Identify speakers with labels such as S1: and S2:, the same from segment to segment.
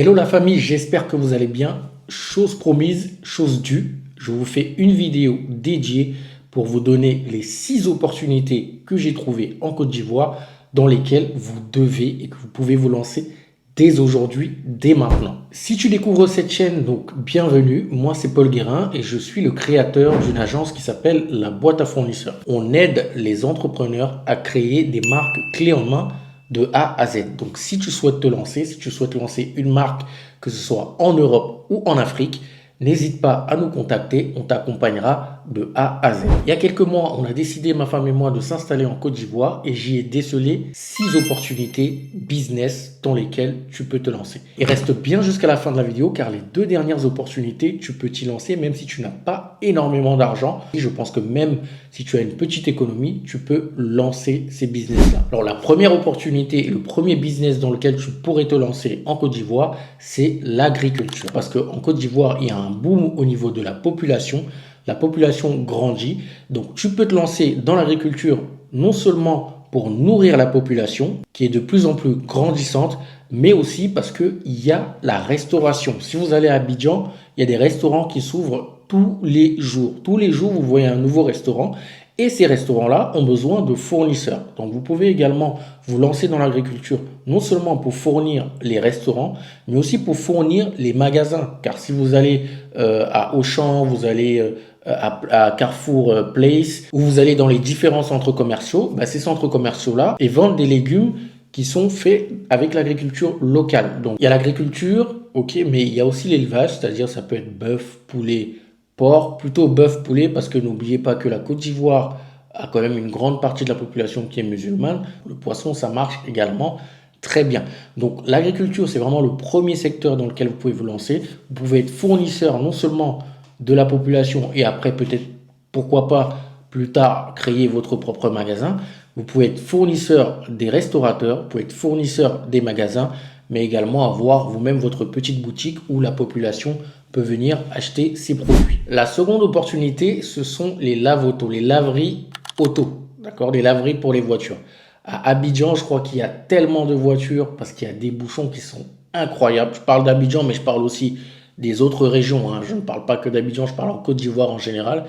S1: Hello la famille, j'espère que vous allez bien. Chose promise, chose due, je vous fais une vidéo dédiée pour vous donner les 6 opportunités que j'ai trouvées en Côte d'Ivoire dans lesquelles vous devez et que vous pouvez vous lancer dès aujourd'hui, dès maintenant. Si tu découvres cette chaîne, donc bienvenue, moi c'est Paul Guérin et je suis le créateur d'une agence qui s'appelle La Boîte à Fournisseurs. On aide les entrepreneurs à créer des marques clés en main de A à Z. Donc, si tu souhaites te lancer, si tu souhaites lancer une marque, que ce soit en Europe ou en Afrique, n'hésite pas à nous contacter, on t'accompagnera de A à Z. Il y a quelques mois, on a décidé, ma femme et moi, de s'installer en Côte d'Ivoire et j'y ai décelé 6 opportunités business dans lesquelles tu peux te lancer. Et reste bien jusqu'à la fin de la vidéo car les 2 dernières opportunités, tu peux t'y lancer même si tu n'as pas énormément d'argent. Et je pense que même si tu as une petite économie, tu peux lancer ces business-là. Alors la première opportunité et le premier business dans lequel tu pourrais te lancer en Côte d'Ivoire, c'est l'agriculture. Parce qu'en Côte d'Ivoire, il y a un boom au niveau de la population. La population grandit. Donc tu peux te lancer dans l'agriculture non seulement pour nourrir la population qui est de plus en plus grandissante, mais aussi parce qu'il y a la restauration. Si vous allez à Abidjan, il y a des restaurants qui s'ouvrent tous les jours. Tous les jours, vous voyez un nouveau restaurant. Et ces restaurants-là ont besoin de fournisseurs. Donc, vous pouvez également vous lancer dans l'agriculture, non seulement pour fournir les restaurants, mais aussi pour fournir les magasins. Car si vous allez à Auchan, vous allez à Carrefour Place, ou vous allez dans les différents centres commerciaux, bah, ces centres commerciaux-là, ils vendent des légumes qui sont faits avec l'agriculture locale. Donc, il y a l'agriculture, ok, mais il y a aussi l'élevage, c'est-à-dire ça peut être bœuf, poulet, porc, plutôt bœuf, poulet, parce que n'oubliez pas que la Côte d'Ivoire a quand même une grande partie de la population qui est musulmane. Le poisson, ça marche également très bien. Donc l'agriculture, c'est vraiment le premier secteur dans lequel vous pouvez vous lancer. Vous pouvez être fournisseur non seulement de la population et après peut-être, pourquoi pas, plus tard, créer votre propre magasin. Vous pouvez être fournisseur des restaurateurs, vous pouvez être fournisseur des magasins, mais également avoir vous-même votre petite boutique où la population peut venir acheter ses produits. La seconde opportunité, ce sont les lave-auto, les laveries auto, d'accord, les laveries pour les voitures. À Abidjan, je crois qu'il y a tellement de voitures parce qu'il y a des bouchons qui sont incroyables. Je parle d'Abidjan, mais je parle aussi des autres régions, hein. Je ne parle pas que d'Abidjan, je parle en Côte d'Ivoire en général.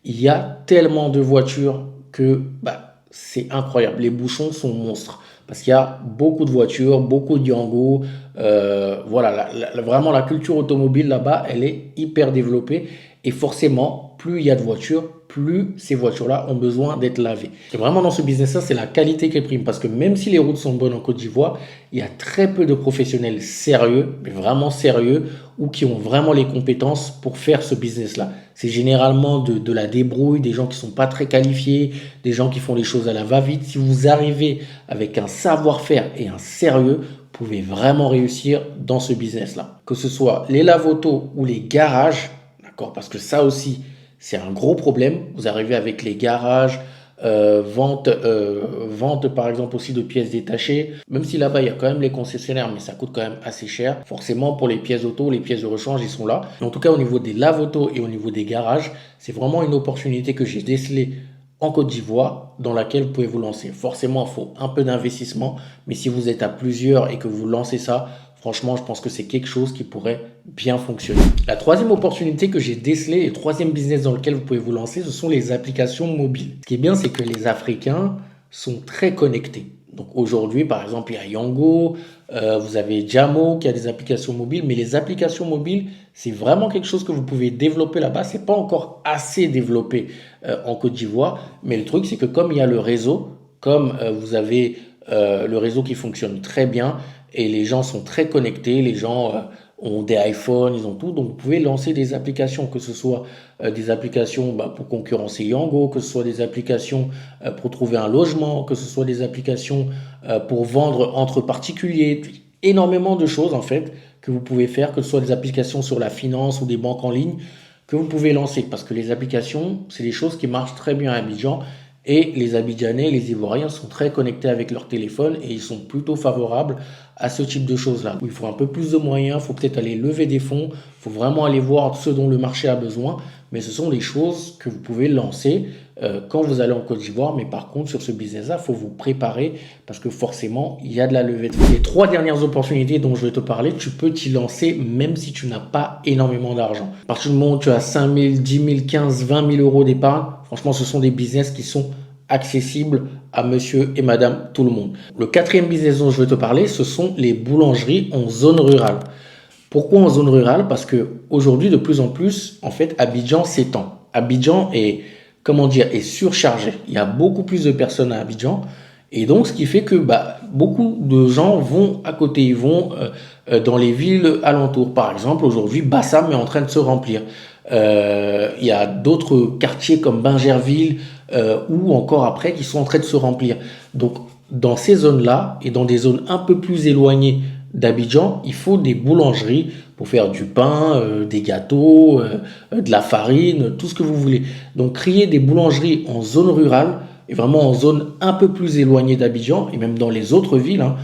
S1: Il y a tellement de voitures que c'est incroyable. Les bouchons sont monstres parce qu'il y a beaucoup de voitures, beaucoup de Yango. Voilà, vraiment la culture automobile là-bas, elle est hyper développée. Et forcément, plus il y a de voitures, plus ces voitures-là ont besoin d'être lavées. Et vraiment dans ce business-là, c'est la qualité qui prime. Parce que même si les routes sont bonnes en Côte d'Ivoire, il y a très peu de professionnels sérieux, mais vraiment sérieux, ou qui ont vraiment les compétences pour faire ce business-là. C'est généralement de la débrouille, des gens qui ne sont pas très qualifiés, des gens qui font les choses à la va-vite. Si vous arrivez avec un savoir-faire et un sérieux, vous pouvez vraiment réussir dans ce business-là. Que ce soit les lave-autos ou les garages, d'accord, parce que ça aussi, c'est un gros problème. Vous arrivez avec les garages, vente par exemple aussi de pièces détachées. Même si là-bas, il y a quand même les concessionnaires, mais ça coûte quand même assez cher. Forcément, pour les pièces auto, les pièces de rechange, ils sont là. Mais en tout cas, au niveau des lave-autos et au niveau des garages, c'est vraiment une opportunité que j'ai décelée en Côte d'Ivoire dans laquelle vous pouvez vous lancer. Forcément, il faut un peu d'investissement, mais si vous êtes à plusieurs et que vous lancez ça, franchement, je pense que c'est quelque chose qui pourrait bien fonctionner. La troisième opportunité que j'ai décelée et troisième business dans lequel vous pouvez vous lancer, ce sont les applications mobiles. Ce qui est bien, c'est que les Africains sont très connectés. Donc aujourd'hui, par exemple, il y a Yango, vous avez Jamo qui a des applications mobiles, mais les applications mobiles, c'est vraiment quelque chose que vous pouvez développer là-bas. C'est pas encore assez développé en Côte d'Ivoire, mais le truc, c'est que comme il y a le réseau, comme vous avez le réseau qui fonctionne très bien et les gens sont très connectés, les gens ont des iPhones, ils ont tout, donc vous pouvez lancer des applications, que ce soit des applications pour concurrencer Yango, que ce soit des applications pour trouver un logement, que ce soit des applications pour vendre entre particuliers, énormément de choses en fait que vous pouvez faire, que ce soit des applications sur la finance ou des banques en ligne que vous pouvez lancer, parce que les applications, c'est des choses qui marchent très bien à Abidjan Et les Abidjanais, les Ivoiriens sont très connectés avec leur téléphone et ils sont plutôt favorables à ce type de choses-là. Il faut un peu plus de moyens, il faut peut-être aller lever des fonds, il faut vraiment aller voir ce dont le marché a besoin. Mais ce sont des choses que vous pouvez lancer quand vous allez en Côte d'Ivoire. Mais par contre, sur ce business-là, il faut vous préparer parce que forcément, il y a de la levée de fonds. Les trois dernières opportunités dont je vais te parler, tu peux t'y lancer même si tu n'as pas énormément d'argent. À partir du moment où tu as 5 000, 10 000, 15, 20 000 euros d'épargne, franchement, ce sont des business qui sont accessibles à monsieur et madame tout le monde. Le quatrième business dont je vais te parler, ce sont les boulangeries en zone rurale. Pourquoi en zone rurale? Parce que aujourd'hui, de plus en plus, en fait, Abidjan s'étend. Abidjan est, comment dire, est surchargé. Il y a beaucoup plus de personnes à Abidjan. Et donc, ce qui fait que beaucoup de gens vont à côté, ils vont dans les villes alentours. Par exemple, aujourd'hui, Bassam est en train de se remplir. Il y a d'autres quartiers comme Bingerville ou encore après qui sont en train de se remplir. Donc, dans ces zones-là et dans des zones un peu plus éloignées d'Abidjan, il faut des boulangeries pour faire du pain, des gâteaux, de la farine, tout ce que vous voulez. Donc, créer des boulangeries en zone rurale et vraiment en zone un peu plus éloignée d'Abidjan et même dans les autres villes, hein,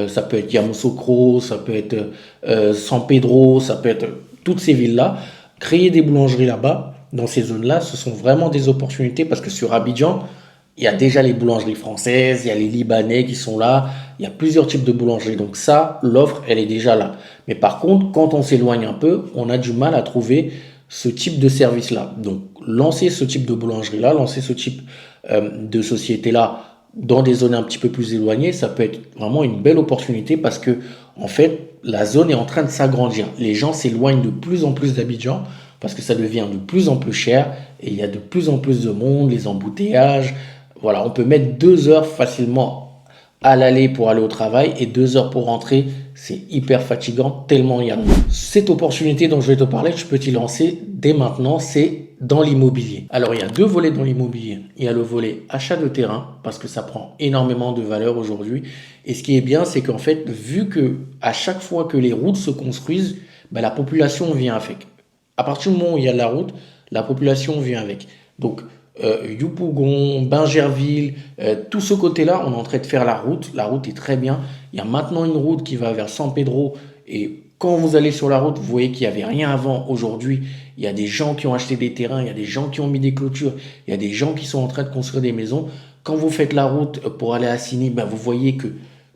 S1: ça peut être Yamoussoukro, ça peut être San Pedro, ça peut être toutes ces villes-là. Créer des boulangeries là-bas, dans ces zones-là, ce sont vraiment des opportunités parce que sur Abidjan, il y a déjà les boulangeries françaises, il y a les Libanais qui sont là, il y a plusieurs types de boulangeries. Donc ça, l'offre, elle est déjà là. Mais par contre, quand on s'éloigne un peu, on a du mal à trouver ce type de service-là. Donc lancer ce type de boulangerie-là, lancer ce type de société-là dans des zones un petit peu plus éloignées, ça peut être vraiment une belle opportunité parce que en fait, la zone est en train de s'agrandir. Les gens s'éloignent de plus en plus d'Abidjan parce que ça devient de plus en plus cher et il y a de plus en plus de monde, les embouteillages. Voilà, on peut mettre 2 heures facilement à l'aller pour aller au travail et 2 heures pour rentrer. C'est hyper fatigant tellement il y a de monde. Cette opportunité dont je vais te parler, tu peux t'y lancer dès maintenant, c'est dans l'immobilier. Alors, il y a 2 volets dans l'immobilier. Il y a le volet achat de terrain parce que ça prend énormément de valeur aujourd'hui. Et ce qui est bien, c'est qu'en fait, vu que à chaque fois que les routes se construisent, la population vient avec. À partir du moment où il y a la route, la population vient avec. Donc, Yopougon, Bingerville, tout ce côté-là, on est en train de faire la route. La route est très bien. Il y a maintenant une route qui va vers San Pedro. Et quand vous allez sur la route, vous voyez qu'il n'y avait rien avant. Aujourd'hui, il y a des gens qui ont acheté des terrains, il y a des gens qui ont mis des clôtures, il y a des gens qui sont en train de construire des maisons. Quand vous faites la route pour aller à Sini, vous voyez que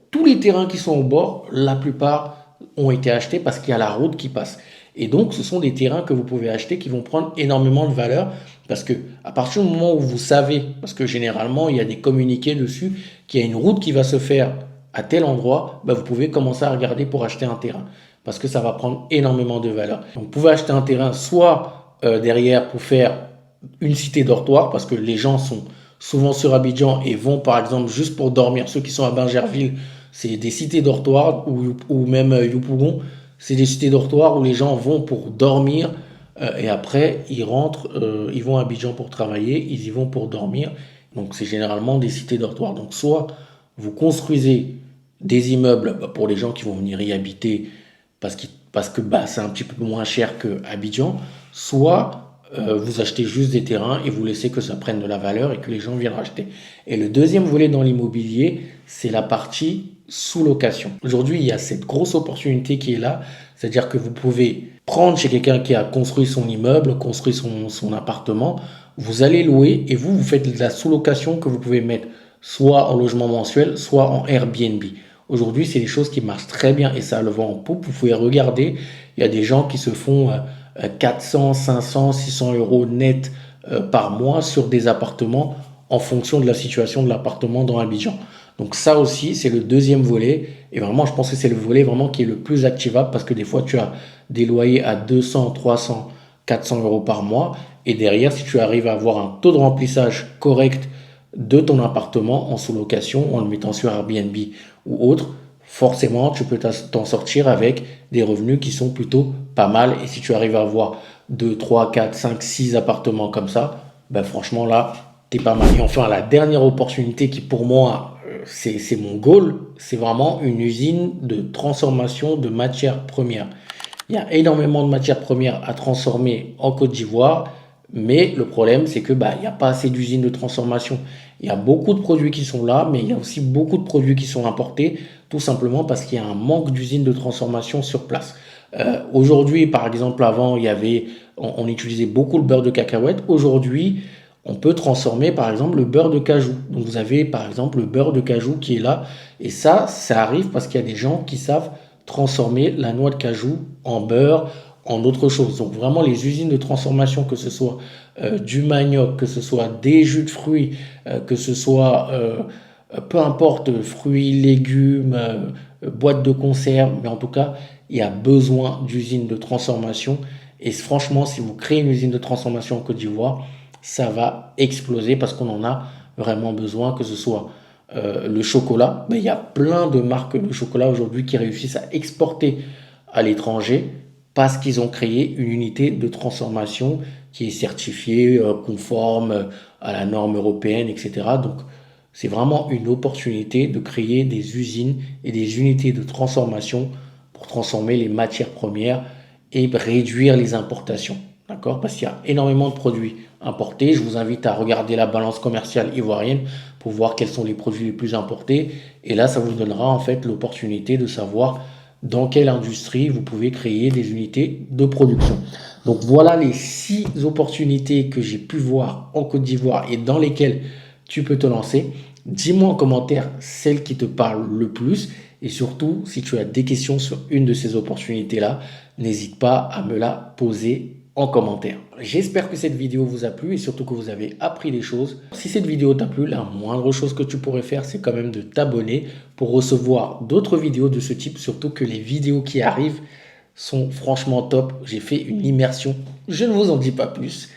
S1: tous les terrains qui sont au bord, la plupart ont été achetés parce qu'il y a la route qui passe. Et donc, ce sont des terrains que vous pouvez acheter qui vont prendre énormément de valeur parce que à partir du moment où vous savez, parce que généralement, il y a des communiqués dessus, qu'il y a une route qui va se faire à tel endroit, vous pouvez commencer à regarder pour acheter un terrain parce que ça va prendre énormément de valeur. Donc, vous pouvez acheter un terrain soit derrière pour faire une cité dortoir parce que les gens sont souvent sur Abidjan et vont par exemple juste pour dormir. Ceux qui sont à Bingerville, c'est des cités dortoirs ou même Yopougon, c'est des cités dortoirs où les gens vont pour dormir et après ils rentrent, ils vont à Abidjan pour travailler, ils y vont pour dormir. Donc c'est généralement des cités dortoirs. Donc soit vous construisez des immeubles pour les gens qui vont venir y habiter parce que c'est un petit peu moins cher que Abidjan, soit vous achetez juste des terrains et vous laissez que ça prenne de la valeur et que les gens viennent racheter. Et le deuxième volet dans l'immobilier, c'est la partie sous-location. Aujourd'hui, il y a cette grosse opportunité qui est là, c'est-à-dire que vous pouvez prendre chez quelqu'un qui a construit son immeuble, construit son appartement, vous allez louer et vous faites de la sous-location que vous pouvez mettre soit en logement mensuel, soit en Airbnb. Aujourd'hui, c'est des choses qui marchent très bien et ça a le vent en poupe. Vous pouvez regarder, il y a des gens qui se font 400, 500, 600 euros net par mois sur des appartements en fonction de la situation de l'appartement dans Abidjan. Donc ça aussi, c'est le deuxième volet. Et vraiment, je pense que c'est le volet vraiment qui est le plus activable parce que des fois, tu as des loyers à 200, 300, 400 euros par mois. Et derrière, si tu arrives à avoir un taux de remplissage correct de ton appartement en sous-location, en le mettant sur Airbnb ou autre, forcément, tu peux t'en sortir avec des revenus qui sont plutôt pas mal. Et si tu arrives à avoir 2, 3, 4, 5, 6 appartements comme ça, franchement, là, t'es pas mal. Et enfin, la dernière opportunité qui, pour moi, c'est mon goal, c'est vraiment une usine de transformation de matières premières. Il y a énormément de matières premières à transformer en Côte d'Ivoire. Mais le problème, c'est que il n'y a pas assez d'usines de transformation. Il y a beaucoup de produits qui sont là, mais il y a aussi beaucoup de produits qui sont importés, tout simplement parce qu'il y a un manque d'usines de transformation sur place. Aujourd'hui, par exemple, avant, on utilisait beaucoup le beurre de cacahuète. Aujourd'hui, on peut transformer, par exemple, le beurre de cajou. Donc, vous avez, par exemple, le beurre de cajou qui est là. Et ça arrive parce qu'il y a des gens qui savent transformer la noix de cajou en beurre, en autre chose. Donc vraiment les usines de transformation, que ce soit du manioc, que ce soit des jus de fruits, que ce soit peu importe, fruits, légumes, boîtes de conserve, mais en tout cas, il y a besoin d'usines de transformation. Et franchement, si vous créez une usine de transformation en Côte d'Ivoire, ça va exploser parce qu'on en a vraiment besoin, que ce soit le chocolat. Mais il y a plein de marques de chocolat aujourd'hui qui réussissent à exporter à l'étranger parce qu'ils ont créé une unité de transformation qui est certifiée, conforme à la norme européenne, etc. Donc, c'est vraiment une opportunité de créer des usines et des unités de transformation pour transformer les matières premières et réduire les importations. D'accord? Parce qu'il y a énormément de produits importés. Je vous invite à regarder la balance commerciale ivoirienne pour voir quels sont les produits les plus importés. Et là, ça vous donnera en fait l'opportunité de savoir dans quelle industrie vous pouvez créer des unités de production. Donc voilà les 6 opportunités que j'ai pu voir en Côte d'Ivoire et dans lesquelles tu peux te lancer. Dis-moi en commentaire celle qui te parle le plus et surtout si tu as des questions sur une de ces opportunités-là, n'hésite pas à me la poser en commentaire. J'espère que cette vidéo vous a plu et surtout que vous avez appris des choses. Si cette vidéo t'a plu, la moindre chose que tu pourrais faire, c'est quand même de t'abonner pour recevoir d'autres vidéos de ce type, surtout que les vidéos qui arrivent sont franchement top. J'ai fait une immersion, je ne vous en dis pas plus.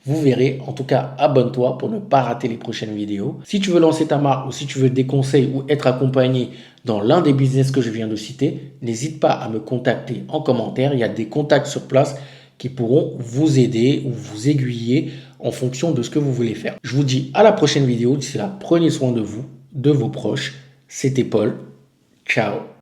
S1: Vous verrez, en tout cas, abonne-toi pour ne pas rater les prochaines vidéos. Si tu veux lancer ta marque ou si tu veux des conseils ou être accompagné dans l'un des business que je viens de citer, n'hésite pas à me contacter en commentaire. Il y a des contacts sur place qui pourront vous aider ou vous aiguiller en fonction de ce que vous voulez faire. Je vous dis à la prochaine vidéo. D'ici là, prenez soin de vous, de vos proches. C'était Paul. Ciao.